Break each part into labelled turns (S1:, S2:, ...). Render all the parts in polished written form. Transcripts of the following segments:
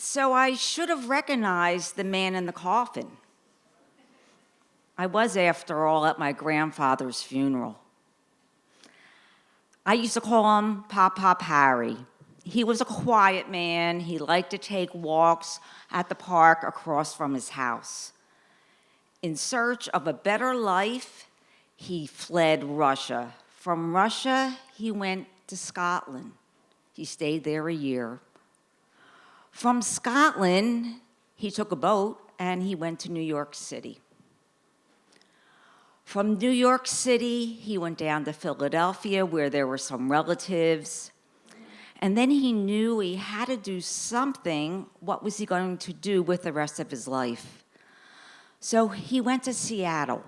S1: So I should have recognized the man in the coffin. I was, after all, at my grandfather's funeral. I used to call him Pop Pop Harry. He was a quiet man. He liked to take walks at the park across from his house. In search of a better life, he fled Russia. From Russia, he went to Scotland. He stayed there a year. From Scotland, he took a boat and he went to New York City. From New York City, he went down to Philadelphia where there were some relatives. And then he knew he had to do something. What was he going to do with the rest of his life? So he went to Seattle.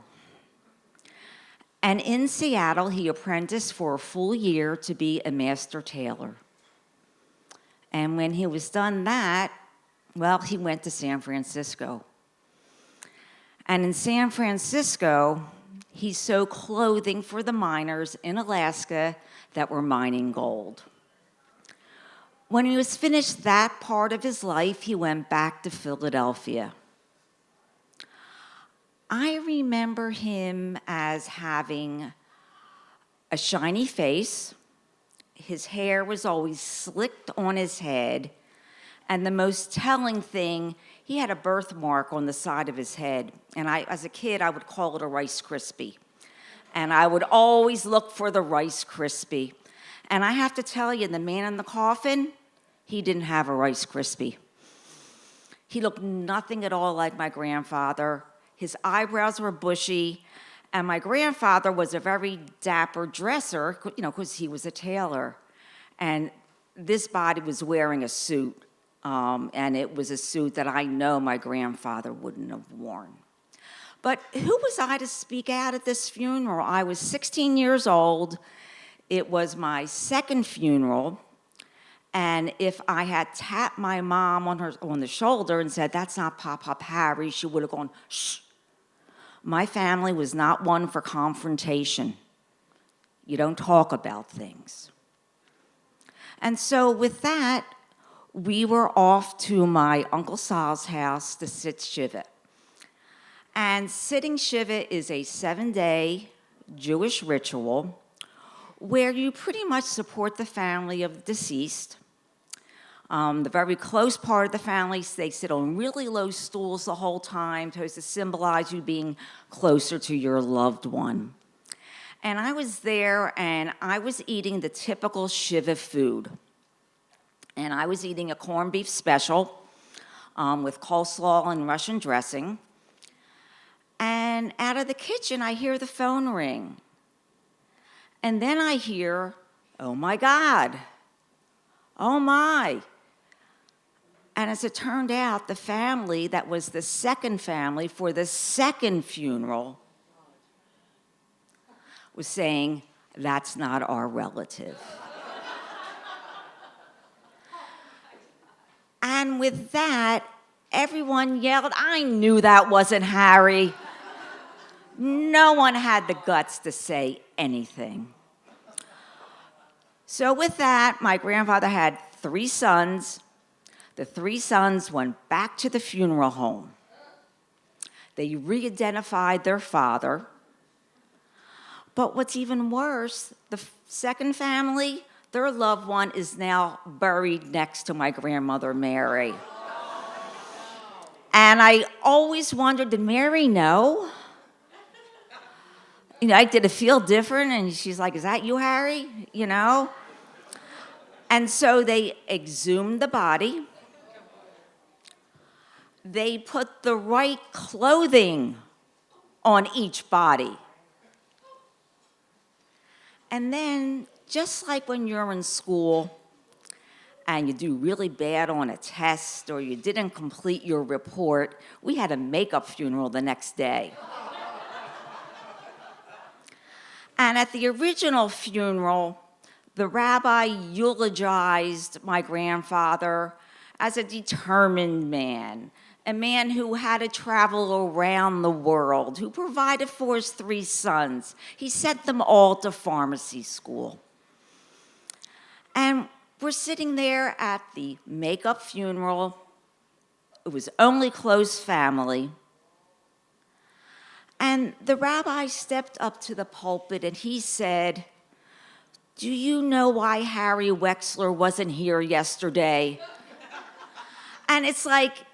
S1: And in Seattle, he apprenticed for a full year to be a master tailor. And when he was done that, well, he went to San Francisco. And in San Francisco, he sewed clothing for the miners in Alaska that were mining gold. When he was finished that part of his life, he went back to Philadelphia. I remember him as having a shiny face. His hair was always slicked on his head. And the most telling thing, he had a birthmark on the side of his head. And as a kid, I would call it a Rice Krispie. And I would always look for the Rice Krispie. And I have to tell you, the man in the coffin, he didn't have a Rice Krispie. He looked nothing at all like my grandfather. His eyebrows were bushy. And my grandfather was a very dapper dresser, because he was a tailor. And this body was wearing a suit. And it was a suit that I know my grandfather wouldn't have worn. But who was I to speak out at this funeral? I was 16 years old. It was my second funeral. And if I had tapped my mom on the shoulder and said, "That's not Pop Pop Harry," she would have gone, "Shh." My family was not one for confrontation. You don't talk about things. And so with that, we were off to my Uncle Sal's house to sit Shiva. And sitting Shiva is a 7-day Jewish ritual where you pretty much support the family of the deceased. The very close part of the family, they sit on really low stools the whole time to symbolize you being closer to your loved one. And I was there, and I was eating the typical Shiva food. And I was eating a corned beef special with coleslaw and Russian dressing. And out of the kitchen, I hear the phone ring. And then I hear, "Oh my God, oh my." And as it turned out, the family that was the second family for the second funeral was saying, "That's not our relative." And with that, everyone yelled, "I knew that wasn't Harry." No one had the guts to say anything. So with that, my grandfather had 3 sons. The 3 sons went back to the funeral home. They re-identified their father. But what's even worse, the second family, their loved one is now buried next to my grandmother, Mary. And I always wondered, did Mary know? Did it feel different? And she's like, "Is that you, Harry?" And so they exhumed the body. They put the right clothing on each body. And then, just like when you're in school and you do really bad on a test or you didn't complete your report, we had a makeup funeral the next day. And at the original funeral, the rabbi eulogized my grandfather as a determined man, a man who had to travel around the world, who provided for his 3 sons. He sent them all to pharmacy school. And we're sitting there at the makeup funeral, it was only close family. And the rabbi stepped up to the pulpit and he said, "Do you know why Harry Wexler wasn't here yesterday?" And it's like,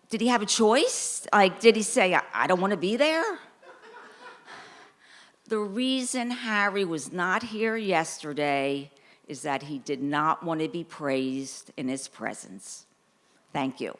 S1: did he have a choice? Like, did he say, I don't want to be there? The reason Harry was not here yesterday is that he did not want to be praised in his presence. Thank you.